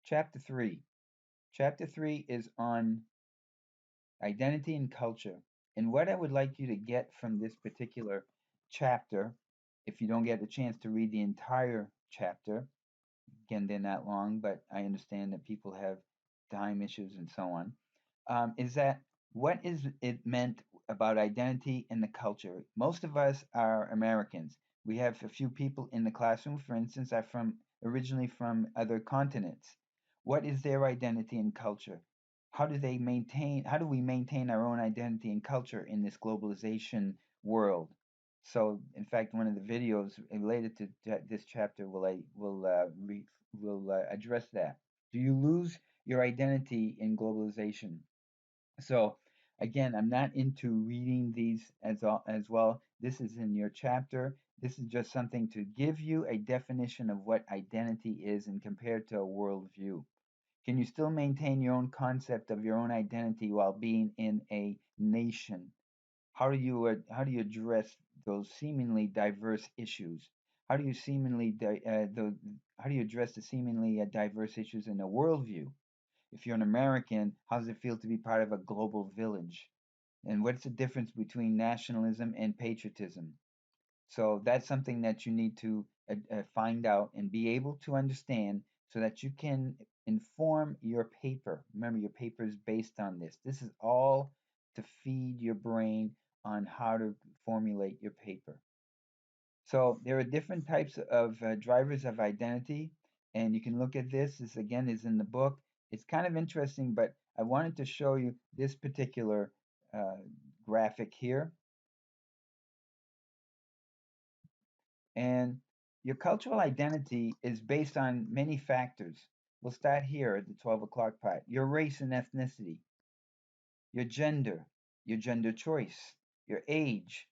Chapter 3. Chapter 3 is on identity and culture. And what I would like you to get from this particular chapter, if you don't get a chance to read the entire chapter, again, they're not long, but I understand that people have time issues and so on, is that what is it meant about identity and the culture? Most of us are Americans. We have a few people in the classroom, for instance, are from originally from other continents. What is their identity and culture? How do we maintain our own identity and culture in this globalization world? So, in fact, one of the videos related to this chapter will address that. Do you lose your identity in globalization? So, again, I'm not into reading these as well. This is in your chapter. This is just something to give you a definition of what identity is and compared to a worldview. Can you still maintain your own concept of your own identity while being in a nation? How do you address those seemingly diverse issues? How do you how do you address the seemingly diverse issues in a worldview? If you're an American, how does it feel to be part of a global village? And what's the difference between nationalism and patriotism? So that's something that you need to find out and be able to understand so that you can inform your paper. Remember, your paper is based on this. This is all to feed your brain on how to formulate your paper. So there are different types of drivers of identity, and you can look at this. This again is in the book. It's kind of interesting, but I wanted to show you this particular uh, graphic here. And your cultural identity is based on many factors. We'll start here at the 12 o'clock part. Your race and ethnicity, your gender choice, your age,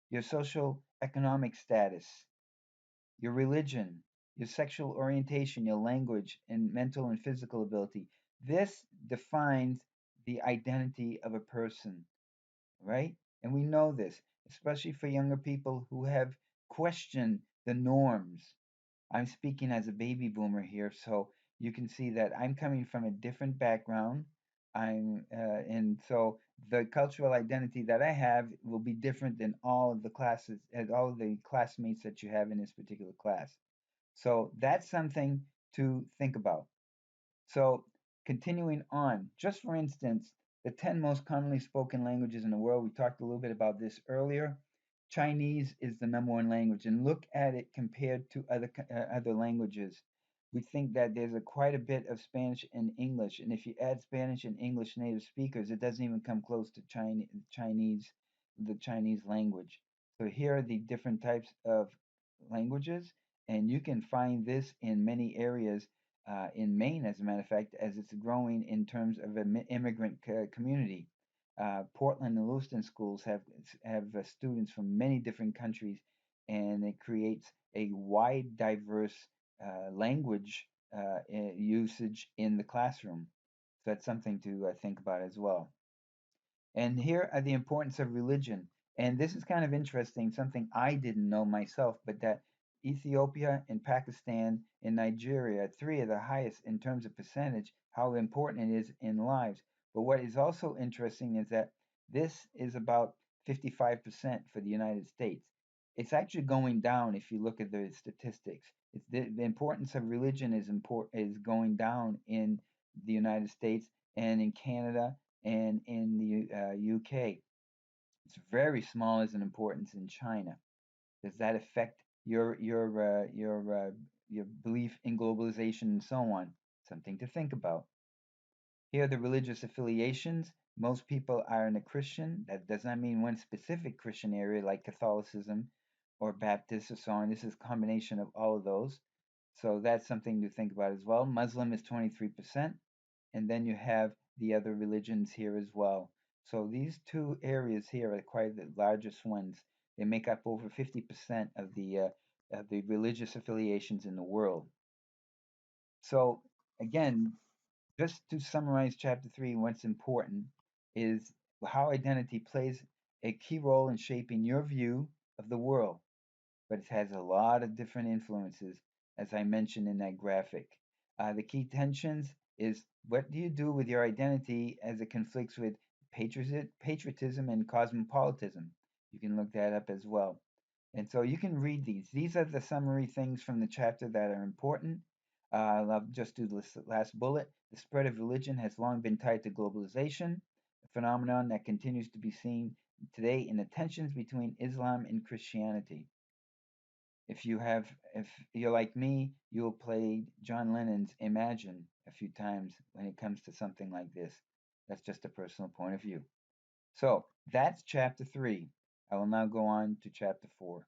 your social economic status, your religion, your sexual orientation, your language, and mental and physical ability. This defines the identity of a person, right? And we know this, especially for younger people who have questioned the norms. I'm speaking as a baby boomer here, so you can see that I'm coming from a different background. And so the cultural identity that I have will be different than all of the classes and all of the classmates that you have in this particular class. So that's something to think about. So continuing on, just for instance, the 10 most commonly spoken languages in the world, we talked a little bit about this earlier. Chinese is the number one language, and look at it compared to other languages. We think that there's quite a bit of Spanish and English, and if you add Spanish and English native speakers, it doesn't even come close to the Chinese language. So here are the different types of languages, and you can find this in many areas in Maine, as a matter of fact, as it's growing in terms of an immigrant community. Portland and Lewiston schools have students from many different countries, and it creates a wide, diverse language usage in the classroom. So that's something to think about as well. And here are the importance of religion. And this is kind of interesting, something I didn't know myself, but that Ethiopia and Pakistan and Nigeria are three of the highest in terms of percentage, how important it is in lives. But what is also interesting is that this is about 55% for the United States. It's actually going down if you look at the statistics. The importance of religion is going down in the United States and in Canada and in the UK. It's very small as an importance in China. Does that affect your belief in globalization and so on? Something to think about. Here are the religious affiliations. Most people are in a Christian. That does not mean one specific Christian area like Catholicism or Baptist or so on. This is a combination of all of those. So that's something to think about as well. Muslim is 23%, and then you have the other religions here as well. So these two areas here are quite the largest ones. They make up over 50% of the religious affiliations in the world. So again, just to summarize chapter 3, what's important is how identity plays a key role in shaping your view of the world, but it has a lot of different influences, as I mentioned in that graphic. The key tensions is what do you do with your identity as it conflicts with patriotism and cosmopolitanism? You can look that up as well. And so you can read these. These are the summary things from the chapter that are important. I'll just do this last bullet. The spread of religion has long been tied to globalization, a phenomenon that continues to be seen today in the tensions between Islam and Christianity. If you're like me, you'll play John Lennon's Imagine a few times when it comes to something like this. That's just a personal point of view. So that's chapter 3. I will now go on to chapter 4.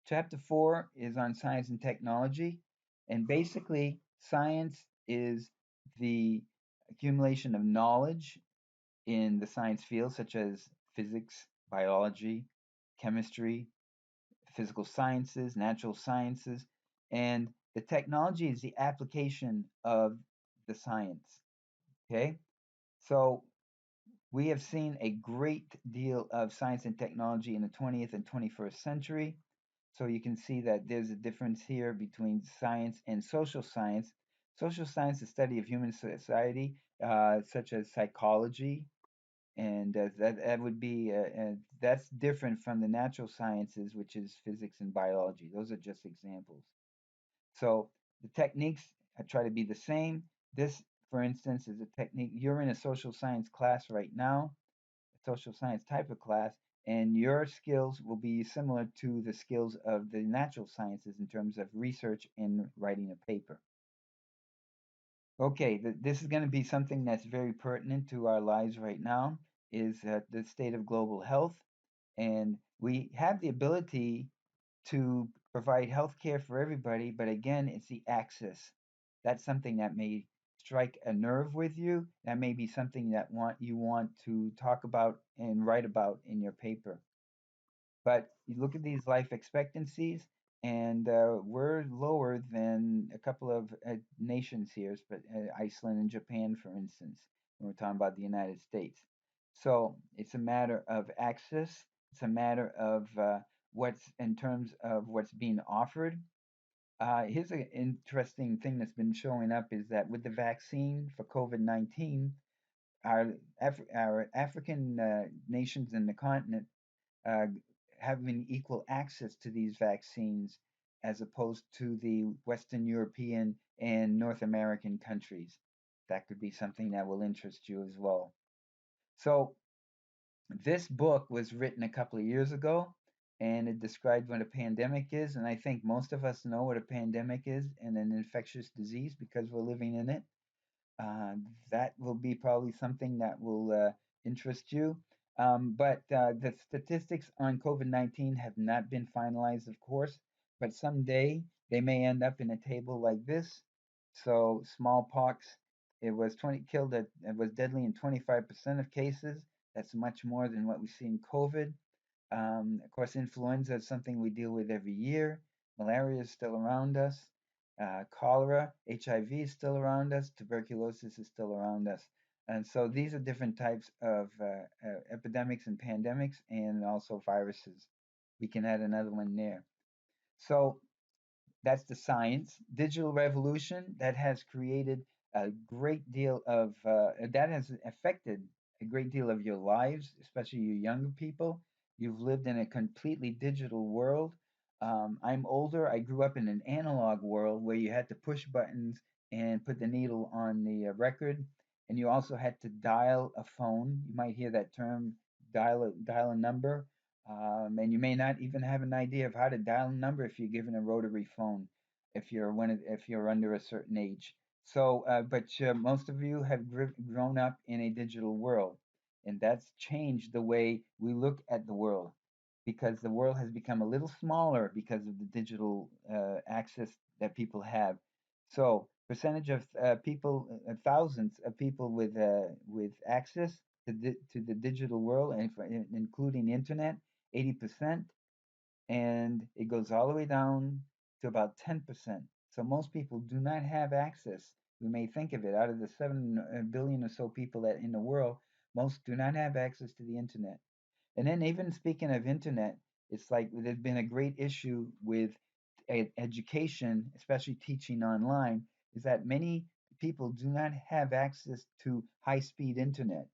Chapter 4 is on science and technology. And basically, science is the accumulation of knowledge in the science fields, such as physics, biology, chemistry, physical sciences, natural sciences, and the technology is the application of the science. Okay? So we have seen a great deal of science and technology in the 20th and 21st century. So you can see that there's a difference here between science and social science. Social science is the study of human society, such as psychology, and that would be that's different from the natural sciences, which is physics and biology. Those are just examples. So the techniques try to be the same. This, for instance, is a technique. You're in a social science class right now, a social science type of class, and your skills will be similar to the skills of the natural sciences in terms of research and writing a paper. Okay, this is going to be something that's very pertinent to our lives right now, is the state of global health. And we have the ability to provide health care for everybody, but again, it's the access. That's something that may strike a nerve with you. That may be something that you want to talk about and write about in your paper. But you look at these life expectancies, and we're lower than a couple of nations here, but Iceland and Japan, for instance, when we're talking about the United States. So it's a matter of access. It's a matter of what's in terms of what's being offered. Here's an interesting thing that's been showing up is that with the vaccine for COVID-19, our African nations in the continent uh, having equal access to these vaccines as opposed to the Western European and North American countries. That could be something that will interest you as well. So, this book was written a couple of years ago and it described what a pandemic is. And I think most of us know what a pandemic is and an infectious disease because we're living in it. Uh, that will be probably something that will interest you. But the statistics on COVID-19 have not been finalized, of course, but someday they may end up in a table like this. So smallpox, it was deadly in 25% of cases. That's much more than what we see in COVID. Of course, influenza is something we deal with every year. Malaria is still around us. Cholera, HIV is still around us. Tuberculosis is still around us. And so these are different types of epidemics and pandemics, and also viruses. We can add another one there. So that's the science. Digital revolution that has created a great deal of that has affected a great deal of your lives, especially you younger people. You've lived in a completely digital world. I'm older. I grew up in an analog world where you had to push buttons and put the needle on the record, and you also had to dial a phone. You might hear that term, dial a number, and you may not even have an idea of how to dial a number if you're given a rotary phone, if you're under a certain age. So, but most of you have grown up in a digital world, and that's changed the way we look at the world, because the world has become a little smaller because of the digital access that people have. So, percentage of thousands of people with access to the digital world, and including the internet, 80%, and it goes all the way down to about 10%. So most people do not have access. We may think of it, out of the 7 billion or so people that in the world, most do not have access to the internet. And then even speaking of internet, it's like there's been a great issue with education, especially teaching online, is that many people do not have access to high-speed internet.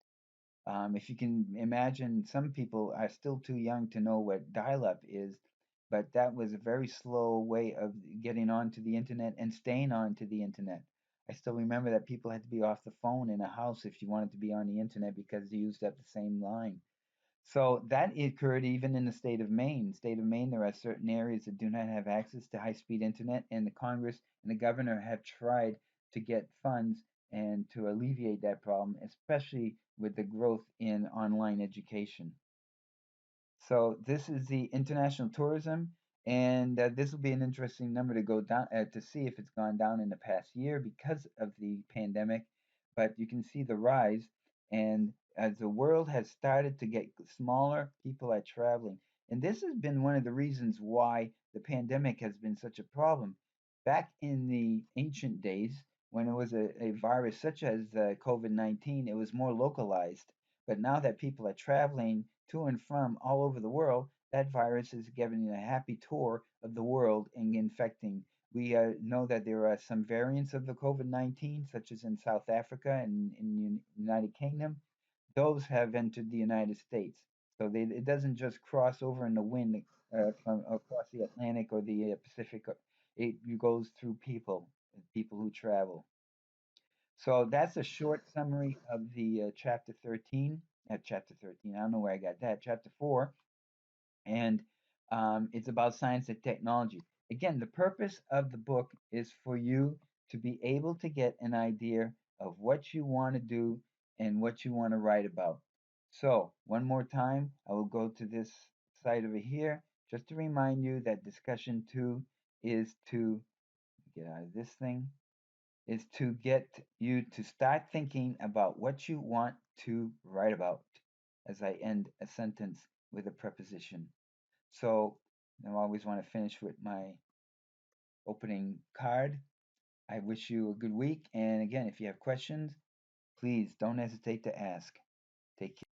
If you can imagine, some people are still too young to know what dial-up is, but that was a very slow way of getting onto the internet and staying onto the internet. I still remember that people had to be off the phone in a house if you wanted to be on the internet because they used up the same line. So that occurred even in the state of Maine. State of Maine, there are certain areas that do not have access to high-speed internet, and the Congress and the governor have tried to get funds and to alleviate that problem, especially with the growth in online education. So this is the international tourism, and this will be an interesting number to go down to see if it's gone down in the past year because of the pandemic. But you can see the rise, and as the world has started to get smaller, people are traveling, and this has been one of the reasons why the pandemic has been such a problem. Back in the ancient days, when it was a virus such as COVID-19, it was more localized. But now that people are traveling to and from all over the world, that virus is giving a happy tour of the world and infecting. We know that there are some variants of the COVID-19, such as in South Africa and in the United Kingdom. Those have entered the United States. So it doesn't just cross over in the wind from across the Atlantic or the Pacific. It goes through people, people who travel. So that's a short summary of the chapter 13. Chapter 13, I don't know where I got that. Chapter 4, and it's about science and technology. Again, the purpose of the book is for you to be able to get an idea of what you want to do and what you want to write about. So, one more time, I will go to this site over here just to remind you that discussion two is to get out of this thing is to get you to start thinking about what you want to write about as I end a sentence with a preposition. So I always want to finish with my opening card. I wish you a good week. And again, if you have questions, please don't hesitate to ask. Take care.